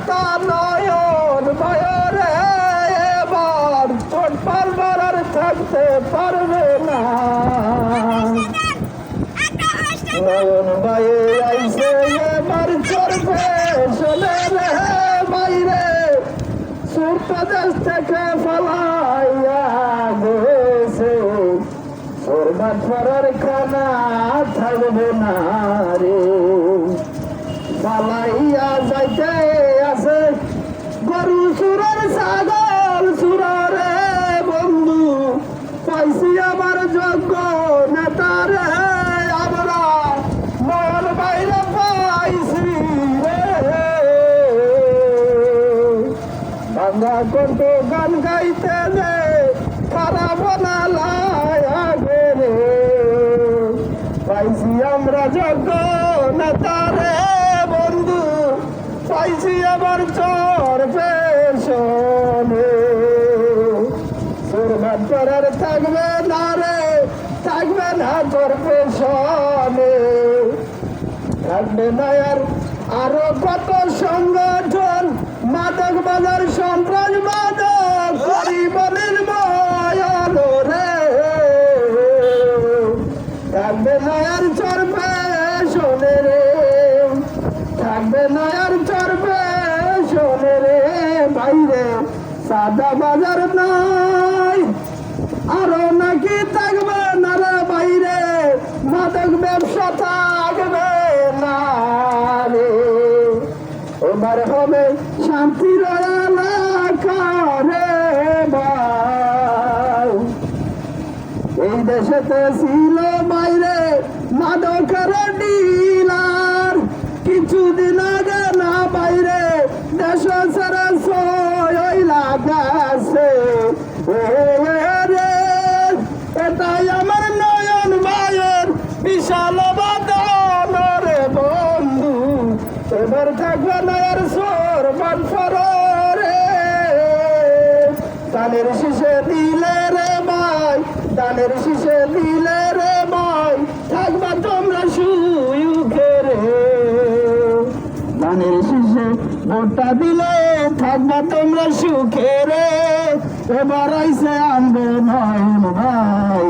কথা নয়ন বয়রে এবার চোট পারবার আর থাকতে পারবে না। নয়ন বয়ে আইসে এবার চড়বে শোনে রে বাইরে ছোট্ট দেশ থেকে ফলাইয়া গেছে ওরবার পরার খানা থাকবে না রে। পালাইয়া যাইতে আছে গরু সুরের ছাগল সুরে বন্ধু পাইছি আমার যোগ্য নেতারে আমরা নয়ন বাইরে পাইছি রে। বাংলা কণ্ঠ গান গাইতে যে খারাপ না লাগে রে পাইছি আমরা যোগ্য নেতারে বন্ধু পাইছি আবার চর পেশনে সুরবাদ করার থাকবে না রে থাকবে না চর পেশনে থাকবে না আর আরো কত সংগঠন মাদক বাজার সন্ত্রাস মাদক পরিবহনের বয়ান রে থাকবে না আর চরবে শোনে রে থাকবে না আর চরবে শোনে রে বাইরে সাদা বাজার নাই আরো নাকি থাকবে না রে বাইরে মাদক ব্যবসা থাকবে না রে। এবার হবে শান্তির এলাকা রে ভাই। এই দেশেতে ছিল বাইরে মাদকের ডিলার কিছুদিন আগে না বাইরে দেশ ছেড়ে সইলা গেছে রে। এটাই আমার নয়ন ভাইয়ের বিশাল বাদন রে বন্ধু এবার থাকবে না আর সোর বানফর রে। দানের শীষে দিলে রে ভাই দানের শীষে দিলে রে ভাই থাকবা তোমরা সুখে রে। দানের শীষে ভোটটা দিলে থাকবা তোমরা সুখে রে। এবার আইসে আনবে নয়ন ভাই।